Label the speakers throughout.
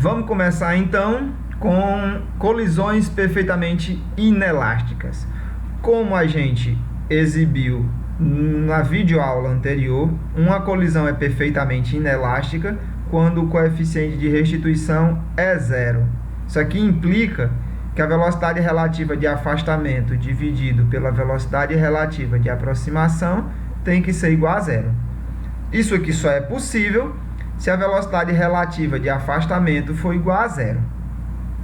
Speaker 1: Vamos começar então com colisões perfeitamente inelásticas. Como a gente exibiu na videoaula anterior, uma colisão é perfeitamente inelástica quando o coeficiente de restituição é zero. Isso aqui implica que a velocidade relativa de afastamento dividido pela velocidade relativa de aproximação tem que ser igual a zero. Isso aqui só é possível se a velocidade relativa de afastamento for igual a zero.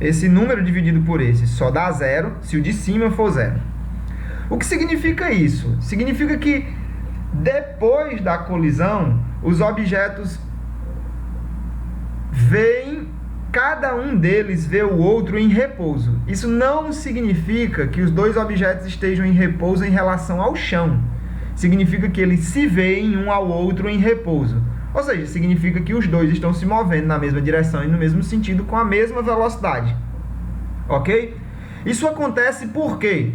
Speaker 1: Esse número dividido por esse só dá zero se o de cima for zero. O que significa isso? Significa que depois da colisão, os objetos veem, cada um deles vê o outro em repouso. Isso não significa que os dois objetos estejam em repouso em relação ao chão. Significa que eles se veem um ao outro em repouso. Ou seja, significa que os dois estão se movendo na mesma direção e no mesmo sentido com a mesma velocidade. Ok? Isso acontece porque,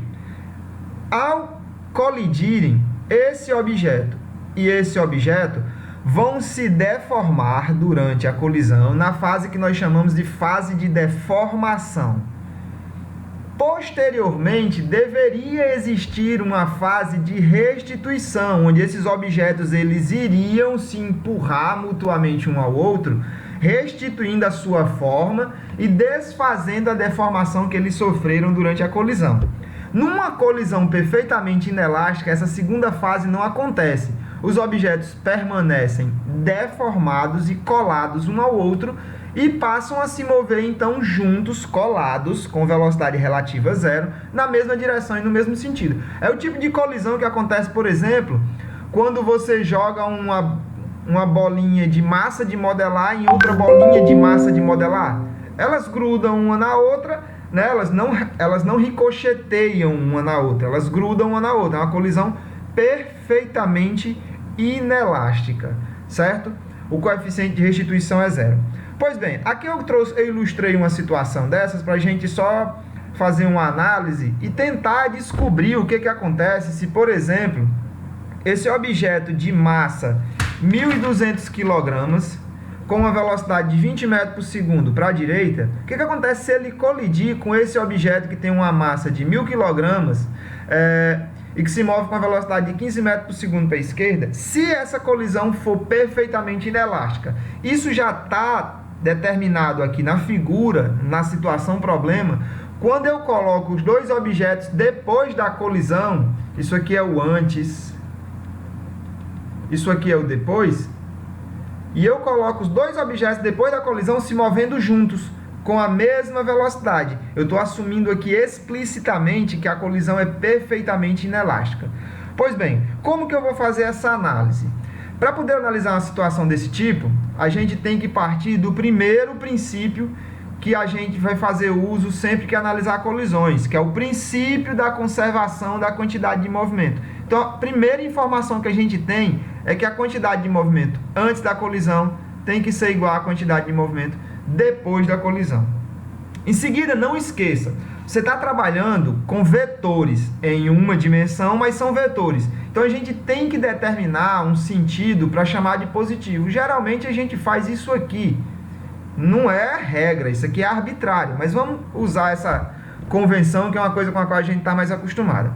Speaker 1: ao colidirem, esse objeto e esse objeto vão se deformar durante a colisão na fase que nós chamamos de fase de deformação. Posteriormente, deveria existir uma fase de restituição, onde esses objetos eles iriam se empurrar mutuamente um ao outro, restituindo a sua forma e desfazendo a deformação que eles sofreram durante a colisão. Numa colisão perfeitamente inelástica, essa segunda fase não acontece. Os objetos permanecem deformados e colados um ao outro e passam a se mover então juntos, colados, com velocidade relativa zero, na mesma direção e no mesmo sentido. É o tipo de colisão que acontece, por exemplo, quando você joga uma bolinha de massa de modelar em outra bolinha de massa de modelar. Elas grudam uma na outra, né? Elas não ricocheteiam uma na outra, elas grudam uma na outra. É uma colisão perfeitamente inelástica, certo? O coeficiente de restituição é zero. Pois bem, aqui eu ilustrei uma situação dessas para a gente só fazer uma análise e tentar descobrir o que acontece se, por exemplo, esse objeto de massa 1.200 kg com uma velocidade de 20 metros por segundo para a direita, o que acontece se ele colidir com esse objeto que tem uma massa de 1.000 kg e que se move com a velocidade de 15 metros por segundo para a esquerda, se essa colisão for perfeitamente inelástica. Isso já está determinado aqui na figura, na situação problema, quando eu coloco os dois objetos depois da colisão, isso aqui é o antes, isso aqui é o depois, e eu coloco os dois objetos depois da colisão se movendo juntos, com a mesma velocidade. Eu estou assumindo aqui explicitamente que a colisão é perfeitamente inelástica. Pois bem, como que eu vou fazer essa análise? Para poder analisar uma situação desse tipo, a gente tem que partir do primeiro princípio que a gente vai fazer uso sempre que analisar colisões, que é o princípio da conservação da quantidade de movimento. Então, a primeira informação que a gente tem é que a quantidade de movimento antes da colisão tem que ser igual à quantidade de movimento depois da colisão. Em seguida, não esqueça, você está trabalhando com vetores em uma dimensão, mas são vetores. Então, a gente tem que determinar um sentido para chamar de positivo. Geralmente, a gente faz isso aqui. Não é regra, isso aqui é arbitrário. Mas vamos usar essa convenção, que é uma coisa com a qual a gente está mais acostumado.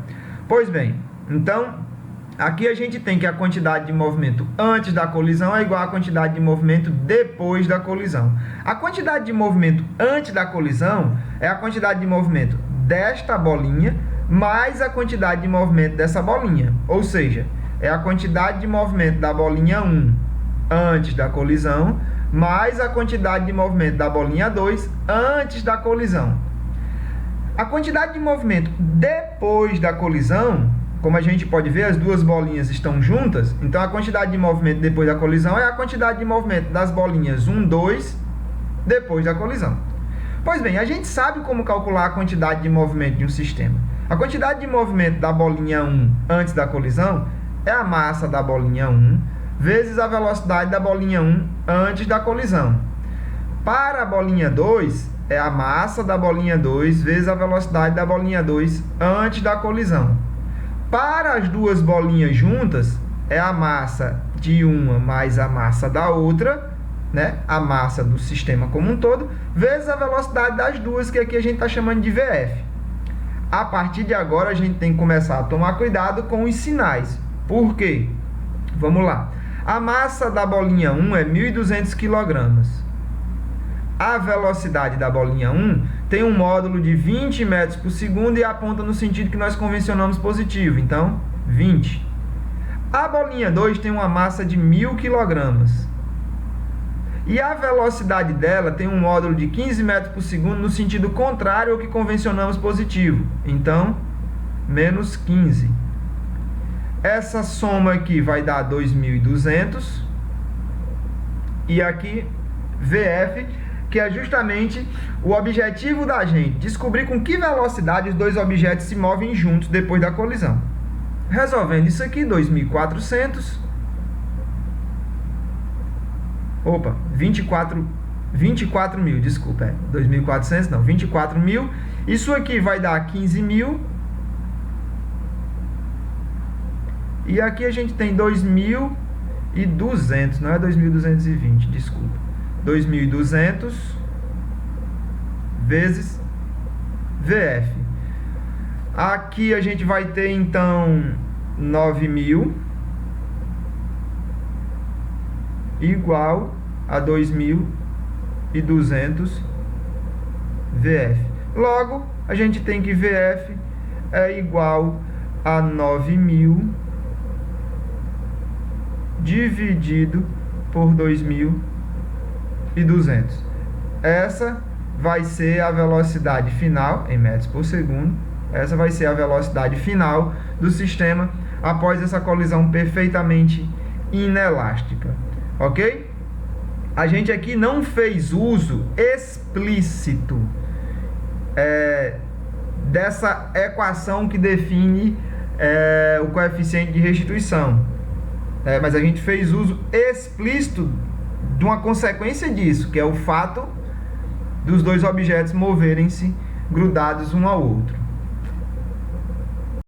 Speaker 1: Pois bem, então, aqui a gente tem que a quantidade de movimento antes da colisão é igual à quantidade de movimento depois da colisão. A quantidade de movimento antes da colisão é a quantidade de movimento desta bolinha mais a quantidade de movimento dessa bolinha. Ou seja, é a quantidade de movimento da bolinha 1 antes da colisão mais a quantidade de movimento da bolinha 2 antes da colisão. A quantidade de movimento depois da colisão, como a gente pode ver, as duas bolinhas estão juntas, então a quantidade de movimento depois da colisão é a quantidade de movimento das bolinhas 1, 2, depois da colisão. Pois bem, a gente sabe como calcular a quantidade de movimento de um sistema. A quantidade de movimento da bolinha 1 antes da colisão é a massa da bolinha 1 vezes a velocidade da bolinha 1 antes da colisão. Para a bolinha 2, é a massa da bolinha 2 vezes a velocidade da bolinha 2 antes da colisão. Para as duas bolinhas juntas, é a massa de uma mais a massa da outra né, a massa do sistema como um todo, vezes a velocidade das duas, que aqui a gente está chamando de VF. A partir de agora, a gente tem que começar a tomar cuidado com os sinais. Por quê? Vamos lá. A massa da bolinha 1 é 1.200 kg. A velocidade da bolinha 1 tem um módulo de 20 metros por segundo e aponta no sentido que nós convencionamos positivo. Então, 20. A bolinha 2 tem uma massa de 1.000 kg. E a velocidade dela tem um módulo de 15 metros por segundo no sentido contrário ao que convencionamos positivo. Então, menos 15. Essa soma aqui vai dar 2.200. E aqui, VF, que é justamente o objetivo da gente, descobrir com que velocidade os dois objetos se movem juntos depois da colisão. Resolvendo isso aqui, 2.400. Opa, 24 mil, desculpa, 2.400 não, 24 mil. Isso aqui vai dar 15 mil. E aqui a gente tem 2.200, não é 2.220, desculpa. 2.200 vezes VF. Aqui a gente vai ter, então, 9.000 igual a 2.200 VF. Logo, a gente tem que VF é igual a 9.000 dividido por 2.200. Essa vai ser a velocidade final, em metros por segundo. Essa vai ser a velocidade final do sistema após essa colisão perfeitamente inelástica. Ok? A gente aqui não fez uso explícito dessa equação que define o coeficiente de restituição. Mas a gente fez uso explícito de uma consequência disso, que é o fato dos dois objetos moverem-se grudados um ao outro.